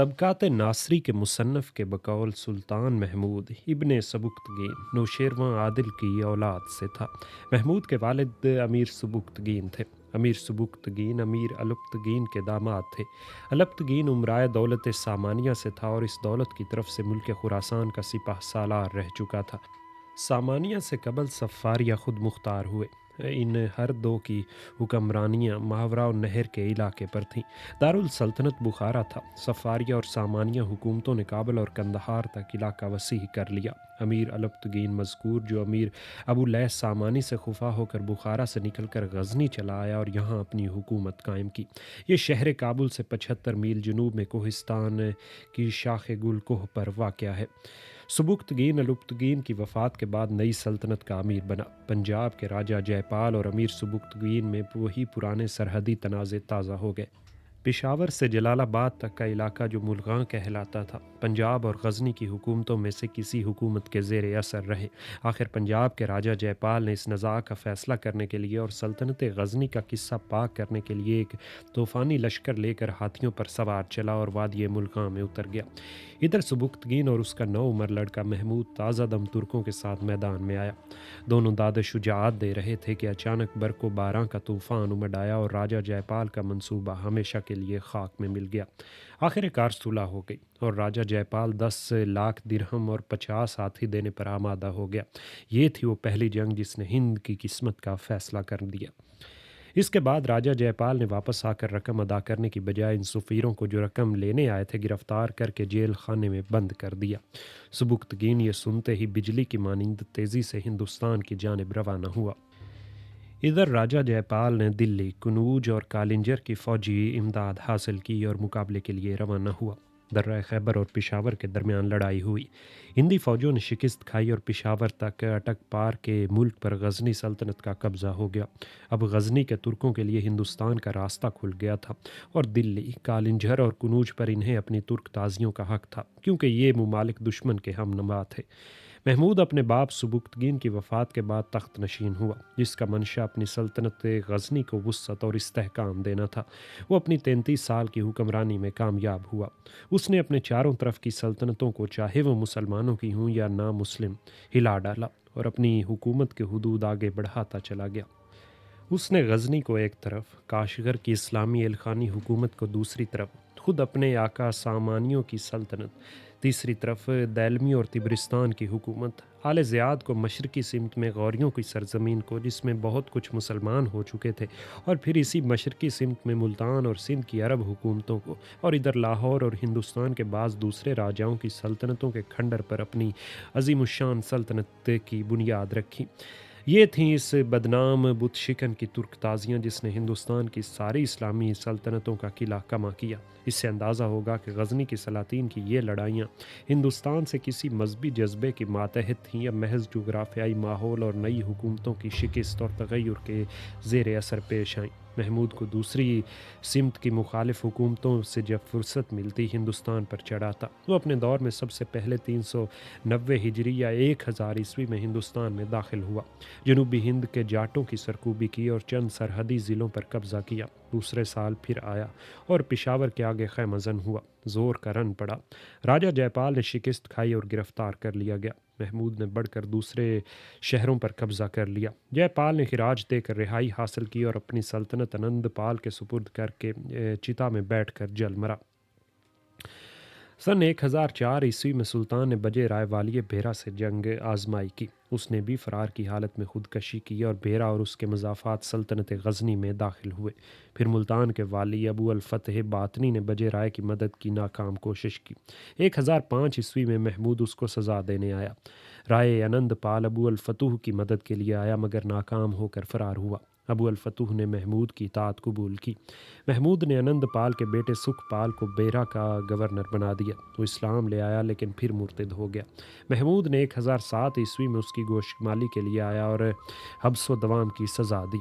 طبقات ناصری کے مصنف کے بقول سلطان محمود ابن سبکتگین نوشیروان عادل کی اولاد سے تھا۔ محمود کے والد امیر سبکتگین تھے۔ امیر سبکتگین امیر الپتگین کے داماد تھے۔ الپتگین امرائے دولت سامانیہ سے تھا اور اس دولت کی طرف سے ملک خراسان کا سپہ سالار رہ چکا تھا۔ سامانیہ سے قبل صفاریہ خود مختار ہوئے۔ ان ہر دو کی حکمرانیاں ماورا النہر کے علاقے پر تھیں۔ دارالسلطنت بخارا تھا۔ صفاریہ اور سامانیہ حکومتوں نے کابل اور قندھار تک علاقہ وسیع کر لیا۔ امیر الپتگین مذکور جو امیر ابو لیث سامانی سے خفا ہو کر بخارا سے نکل کر غزنی چلا آیا اور یہاں اپنی حکومت قائم کی۔ یہ شہر کابل سے 75 میل جنوب میں کوہستان کی شاخ گل کوہ پر واقع ہے۔ سبکتگین الپتگین کی وفات کے بعد نئی سلطنت کا امیر بنا۔ پنجاب کے راجہ جے پال اور امیر سبکتگین میں وہی پرانے سرحدی تنازع تازہ ہو گئے۔ پشاور سے جلال آباد تک کا علاقہ جو ملغاں کہلاتا تھا، پنجاب اور غزنی کی حکومتوں میں سے کسی حکومت کے زیر اثر رہے۔ آخر پنجاب کے راجہ جے پال نے اس نزاع کا فیصلہ کرنے کے لیے اور سلطنت غزنی کا قصہ پاک کرنے کے لیے ایک طوفانی لشکر لے کر ہاتھیوں پر سوار چلا اور وادی ملغاں میں اتر گیا۔ ادھر سبکتگین اور اس کا 9 عمر لڑکا محمود تازہ دم ترکوں کے ساتھ میدان میں آیا۔ دونوں داد شجاعت دے رہے تھے کہ اچانک برق و باراں کا طوفان امڈ آیا اور راجہ جے پال کا منصوبہ ہمیشہ کے لیے خاک میں مل گیا۔ آخر کار صلح ہو گئی اور راجہ جے پال 10 لاکھ درہم اور 50 ہاتھی دینے پر آمادہ ہو گیا۔ یہ تھی وہ پہلی جنگ جس نے ہند کی قسمت کا فیصلہ کر دیا۔ اس کے بعد راجہ جے پال نے واپس آ کر رقم ادا کرنے کی بجائے ان سفیروں کو جو رقم لینے آئے تھے گرفتار کر کے جیل خانے میں بند کر دیا۔ سبکتگین یہ سنتے ہی بجلی کی مانند تیزی سے ہندوستان کی جانب روانہ ہوا۔ ادھر راجہ جے پال نے دلی، کنوج اور کالنجر کی فوجی امداد حاصل کی اور مقابلے کے لیے روانہ ہوا۔ درہ خیبر اور پشاور کے درمیان لڑائی ہوئی۔ ہندی فوجوں نے شکست کھائی اور پشاور تک اٹک پار کے ملک پر غزنی سلطنت کا قبضہ ہو گیا۔ اب غزنی کے ترکوں کے لیے ہندوستان کا راستہ کھل گیا تھا اور دلی، کالنجھر اور کنوج پر انہیں اپنی ترک تازیوں کا حق تھا کیونکہ یہ ممالک دشمن کے ہم نوا تھے۔ محمود اپنے باپ سبکتگین کی وفات کے بعد تخت نشین ہوا، جس کا منشا اپنی سلطنت غزنی کو وسعت اور استحکام دینا تھا۔ وہ اپنی 33 سال کی حکمرانی میں کامیاب ہوا۔ اس نے اپنے چاروں طرف کی سلطنتوں کو، چاہے وہ مسلمانوں کی ہوں یا نامسلم، ہلا ڈالا اور اپنی حکومت کے حدود آگے بڑھاتا چلا گیا۔ اس نے غزنی کو ایک طرف، کاشغر کی اسلامی الخانی حکومت کو دوسری طرف، خود اپنے آقا سامانیوں کی سلطنت تیسری طرف، دیلمی اور تبرستان کی حکومت، آل زیاد کو مشرقی سمت میں غوریوں کی سرزمین کو جس میں بہت کچھ مسلمان ہو چکے تھے، اور پھر اسی مشرقی سمت میں ملتان اور سندھ کی عرب حکومتوں کو، اور ادھر لاہور اور ہندوستان کے بعض دوسرے راجاؤں کی سلطنتوں کے کھنڈر پر اپنی عظیم الشان سلطنت کی بنیاد رکھی۔ یہ تھیں اس بدنام بت شکن کی ترک تازیاں جس نے ہندوستان کی ساری اسلامی سلطنتوں کا قلعہ کما کیا۔ اس سے اندازہ ہوگا کہ غزنی کی سلاطین کی یہ لڑائیاں ہندوستان سے کسی مذہبی جذبے کی ماتحت تھیں یا محض جغرافیائی ماحول اور نئی حکومتوں کی شکست اور تغیر کے زیر اثر پیش آئیں۔ محمود کو دوسری سمت کی مخالف حکومتوں سے جب فرصت ملتی ہندوستان پر چڑھاتا۔ وہ اپنے دور میں سب سے پہلے 390 ہجری یا 1000 عیسوی میں ہندوستان میں داخل ہوا، جنوبی ہند کے جاٹوں کی سرکوبی کی اور چند سرحدی ضلعوں پر قبضہ کیا۔ دوسرے سال پھر آیا اور پشاور کے آگے خیمہ زن ہوا۔ زور کا رن پڑا۔ راجہ جے پال نے شکست کھائی اور گرفتار کر لیا گیا۔ محمود نے بڑھ کر دوسرے شہروں پر قبضہ کر لیا۔ جے پال نے خراج دے کر رہائی حاصل کی اور اپنی سلطنت آنند پال کے سپرد کر کے چتا میں بیٹھ کر جل مرا۔ سن 1004 عیسوی میں سلطان نے بجے رائے والی بھیرا سے جنگ آزمائی کی۔ اس نے بھی فرار کی حالت میں خودکشی کی اور بھیرا اور اس کے مضافات سلطنت غزنی میں داخل ہوئے۔ پھر ملتان کے والی ابو الفتح باطنی نے بجے رائے کی مدد کی ناکام کوشش کی۔ 1005 عیسوی میں محمود اس کو سزا دینے آیا۔ رائے آنند پال ابو الفتح کی مدد کے لیے آیا مگر ناکام ہو کر فرار ہوا۔ ابو الفتح نے محمود کی اطاعت قبول کی۔ محمود نے آنند پال کے بیٹے سکھ پال کو بیرا کا گورنر بنا دیا۔ وہ اسلام لے آیا لیکن پھر مرتد ہو گیا۔ محمود نے 1007 عیسوی میں اس کی گوشت مالی کے لیے آیا اور حبس و دوام کی سزا دی۔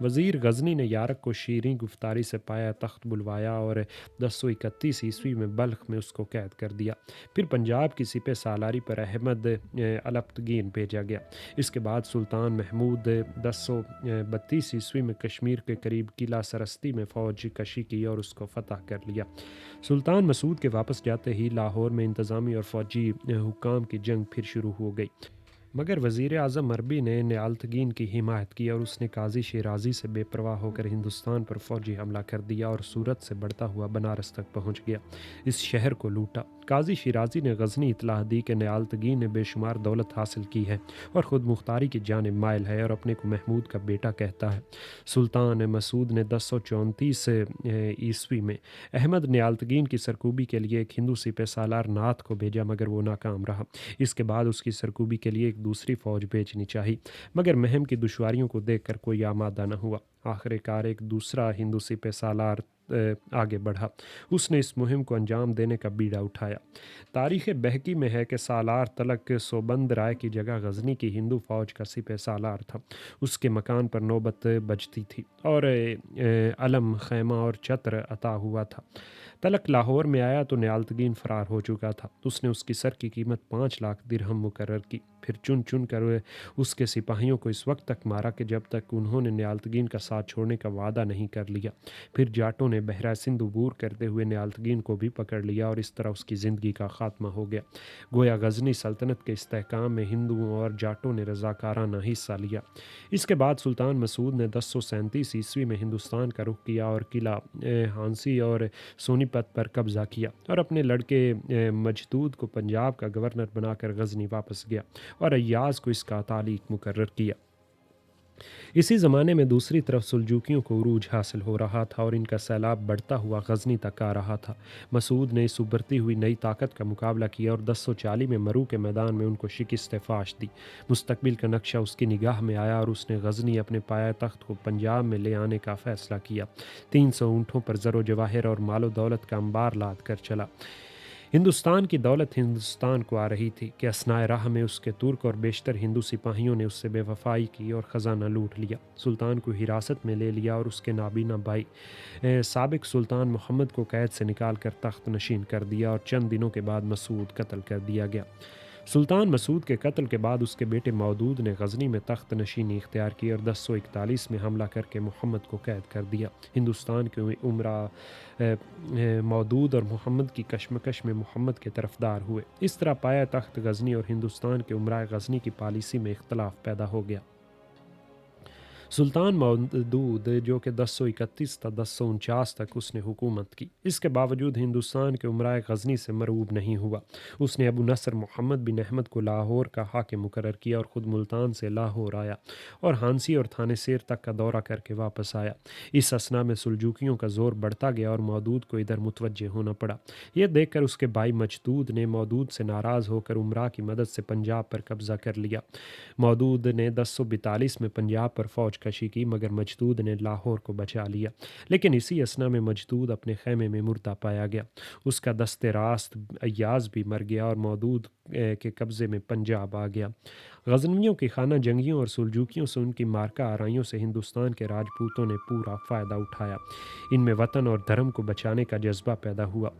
وزیر غزنی نے یارق کو شیریں گفتاری سے پایا تخت بلوایا اور 1031 میں بلخ میں اس کو قید کر دیا۔ پھر پنجاب کی سپہ سالاری پر احمد البتگین بھیجا گیا۔ اس کے بعد سلطان محمود 1032 میں کشمیر کے قریب قلعہ سرستی میں فوج کشی کی اور اس کو فتح کر لیا۔ سلطان مسعود کے واپس جاتے ہی لاہور میں انتظامی اور فوجی حکام کی جنگ پھر شروع ہو گئی، مگر وزیر اعظم عربی نے نیالتگین کی حمایت کی اور اس نے قاضی شیرازی سے بے پرواہ ہو کر ہندوستان پر فوجی حملہ کر دیا اور سورت سے بڑھتا ہوا بنارس تک پہنچ گیا، اس شہر کو لوٹا۔ قاضی شیرازی نے غزنی اطلاع دی کہ نیالتگین نے بے شمار دولت حاصل کی ہے اور خود مختاری کی جانب مائل ہے اور اپنے کو محمود کا بیٹا کہتا ہے۔ سلطان مسعود نے 1034 میں احمد نیالتگین کی سرکوبی کے لیے ایک ہندو سپہ سالار ناتھ کو بھیجا، مگر وہ ناکام رہا۔ اس کے بعد اس کی سرکوبی کے لیے ایک دوسری فوج بھیجنی چاہی، مگر مہم کی دشواریوں کو دیکھ کر کوئی آمادہ نہ ہوا۔ آخر کار ایک دوسرا ہندو سپہ سالار آگے بڑھا، اس نے اس مہم کو انجام دینے کا بیڑا اٹھایا۔ تاریخ بحقی میں ہے کہ سالار تلک سوبند رائے کی جگہ غزنی کی ہندو فوج کا سپہ سالار تھا، اس کے مکان پر نوبت بجتی تھی اور علم، خیمہ اور چتر عطا ہوا تھا۔ تلک لاہور میں آیا تو نیالتگین فرار ہو چکا تھا، اس نے اس کی سر کی قیمت 5 لاکھ درہم مقرر کی، پھر چن چن کر اس کے سپاہیوں کو اس وقت تک مارا کہ جب تک انہوں نے نیالتگین کا ساتھ چھوڑنے کا وعدہ نہیں کر لیا۔ پھر جاٹوں نے بحیرہ سندھ عبور کرتے ہوئے نیالتگین کو بھی پکڑ لیا اور اس طرح اس کی زندگی کا خاتمہ ہو گیا۔ گویا غزنی سلطنت کے استحکام میں ہندوؤں اور جاٹوں نے رضاکارانہ حصہ لیا۔ اس کے بعد سلطان مسعود نے 1037 میں ہندوستان کا رخ کیا اور قلعہ ہانسی اور سونی پت پر قبضہ کیا اور اپنے لڑکے مجدود کو پنجاب کا گورنر بنا کر غزنی واپس گیا اور ایاز کو اس کا تعلیق مقرر کیا۔ اسی زمانے میں دوسری طرف سلجوکیوں کو عروج حاصل ہو رہا تھا اور ان کا سیلاب بڑھتا ہوا غزنی تک آ رہا تھا۔ مسعود نے اس ابھرتی ہوئی نئی طاقت کا مقابلہ کیا اور 1040 میں مرو کے میدان میں ان کو شکست فاش دی۔ مستقبل کا نقشہ اس کی نگاہ میں آیا اور اس نے غزنی اپنے پایہ تخت کو پنجاب میں لے آنے کا فیصلہ کیا۔ 300 اونٹوں پر زر و جواہر اور مال و دولت کا انبار لاد کر چلا۔ ہندوستان کی دولت ہندوستان کو آ رہی تھی کہ اثناء راہ میں اس کے ترک اور بیشتر ہندو سپاہیوں نے اس سے بے وفائی کی اور خزانہ لوٹ لیا، سلطان کو حراست میں لے لیا اور اس کے نابینا بھائی سابق سلطان محمد کو قید سے نکال کر تخت نشین کر دیا اور چند دنوں کے بعد مسعود قتل کر دیا گیا۔ سلطان مسعود کے قتل کے بعد اس کے بیٹے مودود نے غزنی میں تخت نشینی اختیار کی اور 1041 میں حملہ کر کے محمد کو قید کر دیا۔ ہندوستان کے عمرا مودود اور محمد کی کشمکش میں محمد کے طرفدار ہوئے۔ اس طرح پایا تخت غزنی اور ہندوستان کے عمرائے غزنی کی پالیسی میں اختلاف پیدا ہو گیا۔ سلطان مودود جو کہ 1031 تا 1049 تک اس نے حکومت کی، اس کے باوجود ہندوستان کے عمرائے غزنی سے مرعوب نہیں ہوا۔ اس نے ابو نصر محمد بن احمد کو لاہور کا حاکم مقرر کیا اور خود ملتان سے لاہور آیا اور ہانسی اور تھانے سیر تک کا دورہ کر کے واپس آیا۔ اس اثنا میں سلجوکیوں کا زور بڑھتا گیا اور مودود کو ادھر متوجہ ہونا پڑا۔ یہ دیکھ کر اس کے بھائی مجدود نے مودود سے ناراض ہو کر عمرا کی مدد سے پنجاب پر قبضہ کر لیا۔ مودود نے 1042 میں پنجاب پر فوج کشی کی، مگر مجدود نے لاہور کو بچا لیا، لیکن اسی اثنا میں مجدود اپنے خیمے میں مردہ پایا گیا۔ اس کا دست راست ایاز بھی مر گیا اور مودود کے قبضے میں پنجاب آ گیا۔ غزنویوں کی خانہ جنگیوں اور سلجوکیوں سے ان کی مارکہ آرائیوں سے ہندوستان کے راجپوتوں نے پورا فائدہ اٹھایا۔ ان میں وطن اور دھرم کو بچانے کا جذبہ پیدا ہوا۔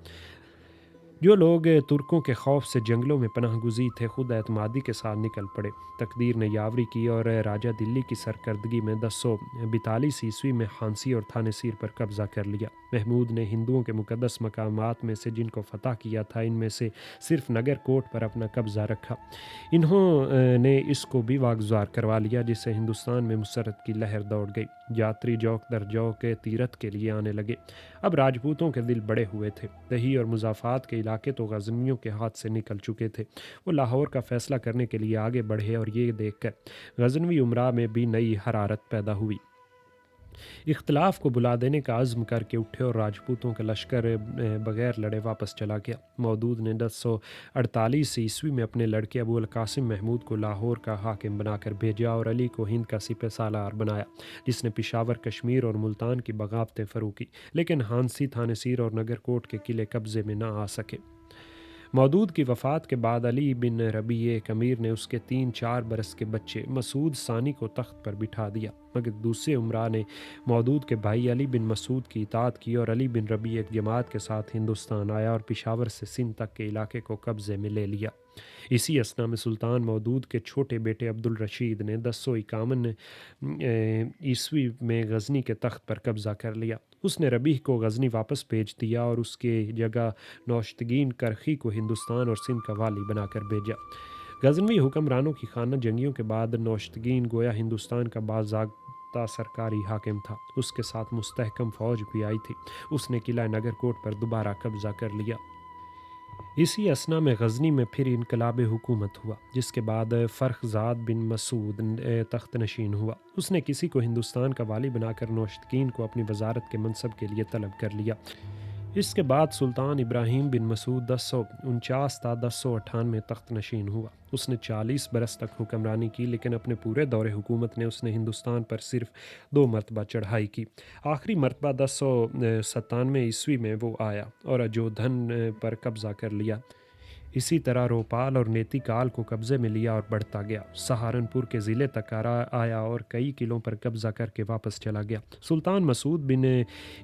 جو لوگ ترکوں کے خوف سے جنگلوں میں پناہ گزین تھے، خود اعتمادی کے ساتھ نکل پڑے۔ تقدیر نے یاوری کی اور راجہ دلی کی سرکردگی میں 1042 میں ہانسی اور تھانے سیر پر قبضہ کر لیا۔ محمود نے ہندوؤں کے مقدس مقامات میں سے جن کو فتح کیا تھا، ان میں سے صرف نگر کوٹ پر اپنا قبضہ رکھا۔ انہوں نے اس کو بھی واگزار کروا لیا، جس سے ہندوستان میں مسرت کی لہر دوڑ گئی۔ یاتری جوک در جوک تیرتھ کے لیے آنے لگے۔ اب راجپوتوں کے دل بڑے ہوئے تھے۔ دہی اور مضافات کے علاقے تو غزنویوں کے ہاتھ سے نکل چکے تھے۔ وہ لاہور کا فیصلہ کرنے کے لیے آگے بڑھے اور یہ دیکھ کر غزنوی امراء میں بھی نئی حرارت پیدا ہوئی۔ اختلاف کو بلا دینے کا عزم کر کے اٹھے اور راجپوتوں کا لشکر بغیر لڑے واپس چلا گیا۔ مودود نے 1048 میں اپنے لڑکے ابو القاسم محمود کو لاہور کا حاکم بنا کر بھیجا اور علی کو ہند کا سپہ سالار بنایا، جس نے پشاور، کشمیر اور ملتان کی بغاوتیں فروکی، لیکن ہانسی، تھانے سیر اور نگر کوٹ کے قلعے قبضے میں نہ آ سکے۔ مودود کی وفات کے بعد علی بن ربیع ایک امیر نے اس کے 3-4 برس کے بچے مسعود ثانی کو تخت پر بٹھا دیا، مگر دوسرے عمرا نے مودود کے بھائی علی بن مسعود کی اطاعت کی اور علی بن ربیع ایک جماعت کے ساتھ ہندوستان آیا اور پشاور سے سندھ تک کے علاقے کو قبضے میں لے لیا۔ اسی اثنا میں سلطان مودود کے چھوٹے بیٹے عبد الرشید نے 1051 عیسوی میں غزنی کے تخت پر قبضہ کر لیا۔ اس نے ربیع کو غزنی واپس بھیج دیا اور اس کے جگہ نوشتگین کرخی کو ہندوستان اور سندھ کا والی بنا کر بھیجا۔ غزنوی حکمرانوں کی خانہ جنگیوں کے بعد نوشتگین گویا ہندوستان کا باضابطہ سرکاری حاکم تھا۔ اس کے ساتھ مستحکم فوج بھی آئی تھی۔ اس نے قلعہ نگر کوٹ پر دوبارہ قبضہ کر لیا۔ اسی اثنا میں غزنی میں پھر انقلاب حکومت ہوا، جس کے بعد فرخزاد بن مسعود تخت نشین ہوا۔ اس نے کسی کو ہندوستان کا والی بنا کر نوشتگین کو اپنی وزارت کے منصب کے لیے طلب کر لیا۔ اس کے بعد سلطان ابراہیم بن مسعود 1049 تا 1098 تخت نشین ہوا۔ اس نے 40 برس تک حکمرانی کی، لیکن اپنے پورے دور حکومت نے اس نے ہندوستان پر صرف 2 مرتبہ چڑھائی کی۔ آخری مرتبہ 1097 عیسوی میں وہ آیا اور اجودھن پر قبضہ کر لیا۔ اسی طرح روپال اور نیتی کال کو قبضے میں لیا اور بڑھتا گیا۔ سہارنپور کے ضلع تک آیا اور کئی قلعوں پر قبضہ کر کے واپس چلا گیا۔ سلطان مسعود بن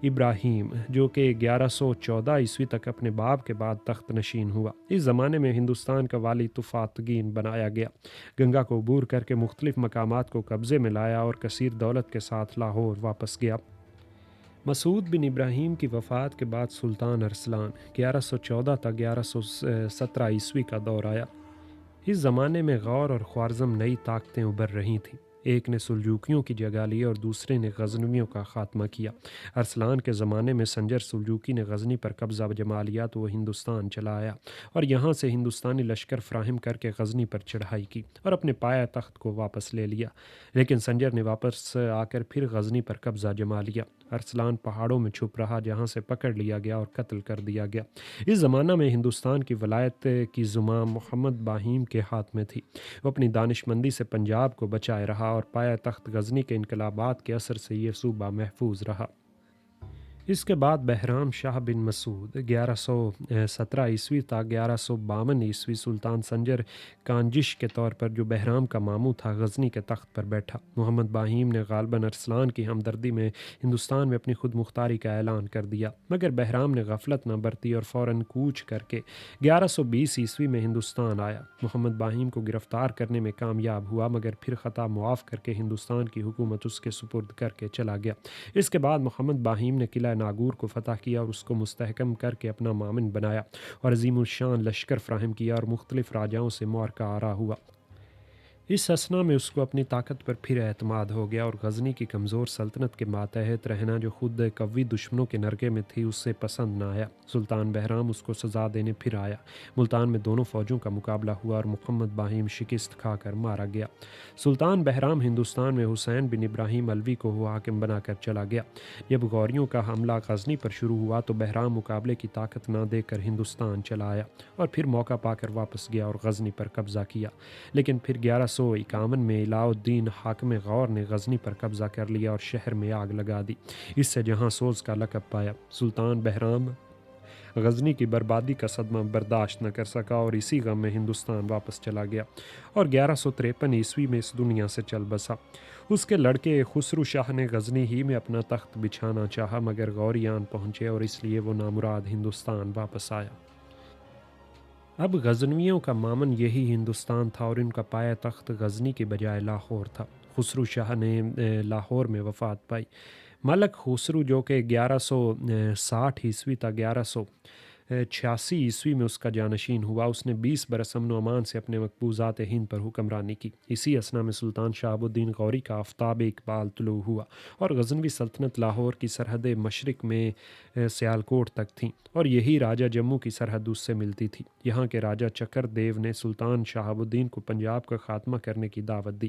ابراہیم جو کہ 1114 عیسوی تک اپنے باپ کے بعد تخت نشین ہوا، اس زمانے میں ہندوستان کا والی طفاتگین بنایا گیا۔ گنگا کو عبور کر کے مختلف مقامات کو قبضے میں لایا اور کثیر دولت کے ساتھ لاہور واپس گیا۔ مسعود بن ابراہیم کی وفات کے بعد سلطان ارسلان 1114 تا 1117 عیسوی کا دور آیا۔ اس زمانے میں غور اور خوارزم نئی طاقتیں ابھر رہی تھیں۔ ایک نے سلجوکیوں کی جگہ لی اور دوسرے نے غزنویوں کا خاتمہ کیا۔ ارسلان کے زمانے میں سنجر سلجوکی نے غزنی پر قبضہ جما لیا تو وہ ہندوستان چلا آیا اور یہاں سے ہندوستانی لشکر فراہم کر کے غزنی پر چڑھائی کی اور اپنے پایا تخت کو واپس لے لیا، لیکن سنجر نے واپس آ کر پھر غزنی پر قبضہ جما لیا۔ ارسلان پہاڑوں میں چھپ رہا، جہاں سے پکڑ لیا گیا اور قتل کر دیا گیا۔ اس زمانہ میں ہندوستان کی ولایت کی زمام محمد باہیم کے ہاتھ میں تھی۔ وہ اپنی دانش مندی سے پنجاب کو بچائے رہا اور پایا تخت غزنی کے انقلابات کے اثر سے یہ صوبہ محفوظ رہا۔ اس کے بعد بہرام شاہ بن مسعود 1117 عیسوی تا 1152 عیسوی سلطان سنجر کانجش کے طور پر، جو بہرام کا ماموں تھا، غزنی کے تخت پر بیٹھا۔ محمد باہیم نے غالباً ارسلان کی ہمدردی میں ہندوستان میں اپنی خود مختاری کا اعلان کر دیا، مگر بہرام نے غفلت نہ برتی اور فوراً کوچ کر کے 1120 عیسوی میں ہندوستان آیا۔ محمد باہیم کو گرفتار کرنے میں کامیاب ہوا، مگر پھر خطا معاف کر کے ہندوستان کی حکومت اس کے سپرد کر کے چلا گیا۔ اس کے بعد محمد باہیم نے قلعہ ناگور کو فتح کیا اور اس کو مستحکم کر کے اپنا معاون بنایا اور عظیم الشان لشکر فراہم کیا اور مختلف راجاؤں سے معرکہ آرا ہوا۔ اس اثنا میں اس کو اپنی طاقت پر پھر اعتماد ہو گیا اور غزنی کی کمزور سلطنت کے ماتحت رہنا، جو خود قوی دشمنوں کے نرغے میں تھی، اس سے پسند نہ آیا۔ سلطان بہرام اس کو سزا دینے پھر آیا۔ ملتان میں دونوں فوجوں کا مقابلہ ہوا اور محمد باہیم شکست کھا کر مارا گیا۔ سلطان بہرام ہندوستان میں حسین بن ابراہیم علوی کو حاکم بنا کر چلا گیا۔ جب غوریوں کا حملہ غزنی پر شروع ہوا تو بہرام مقابلے کی طاقت نہ دے کر ہندوستان چلا آیا اور پھر موقع پا کر واپس گیا اور غزنی پر قبضہ کیا، لیکن پھر 1151 میں علاء الدین حاکم غور نے غزنی پر قبضہ کر لیا اور شہر میں آگ لگا دی۔ اس سے جہاں سوز کا لقب پایا۔ سلطان بہرام غزنی کی بربادی کا صدمہ برداشت نہ کر سکا اور اسی غم میں ہندوستان واپس چلا گیا اور 1153 عیسوی میں اس دنیا سے چل بسا۔ اس کے لڑکے خسرو شاہ نے غزنی ہی میں اپنا تخت بچھانا چاہا، مگر غوریان پہنچے اور اس لیے وہ نامراد ہندوستان واپس آیا۔ اب غزنویوں کا مامن یہی ہندوستان تھا اور ان کا پایا تخت غزنی کے بجائے لاہور تھا۔ خسرو شاہ نے لاہور میں وفات پائی۔ ملک خسرو جو کہ 1160 عیسوی تا 1186 عیسوی میں اس کا جانشین ہوا، اس نے 20 برس امن و امان سے اپنے مقبوضات ہند پر حکمرانی کی۔ اسی اثنا میں سلطان شہاب الدین غوری کا آفتاب اقبال طلوع ہوا اور غزنوی سلطنت لاہور کی سرحد مشرق میں سیالکوٹ تک تھیں اور یہی راجہ جموں کی سرحد اس سے ملتی تھی۔ یہاں کے راجہ چکر دیو نے سلطان شہاب الدین کو پنجاب کا خاتمہ کرنے کی دعوت دی۔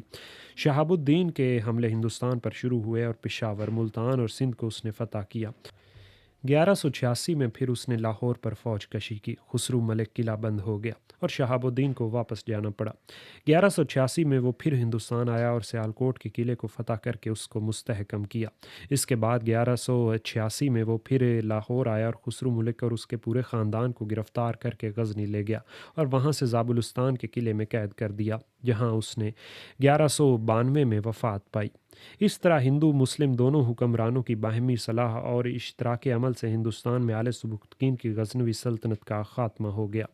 شہاب الدین کے حملے ہندوستان پر شروع ہوئے اور پشاور، ملتان اور سندھ کو اس نے فتح کیا۔ 1186 میں پھر اس نے لاہور پر فوج کشی کی، خسرو ملک قلعہ بند ہو گیا اور شہاب الدین کو واپس جانا پڑا۔ 1186 میں وہ پھر ہندوستان آیا اور سیالکوٹ کے قلعے کو فتح کر کے اس کو مستحکم کیا۔ اس کے بعد 1186 میں وہ پھر لاہور آیا اور خسرو ملک اور اس کے پورے خاندان کو گرفتار کر کے غزنی لے گیا اور وہاں سے زابلستان کے قلعے میں قید کر دیا، جہاں اس نے 1192 میں وفات پائی۔ اس طرح ہندو مسلم دونوں حکمرانوں کی باہمی صلاح اور اشتراک عمل سے ہندوستان میں آل سبکتگین کی غزنوی سلطنت کا خاتمہ ہو گیا۔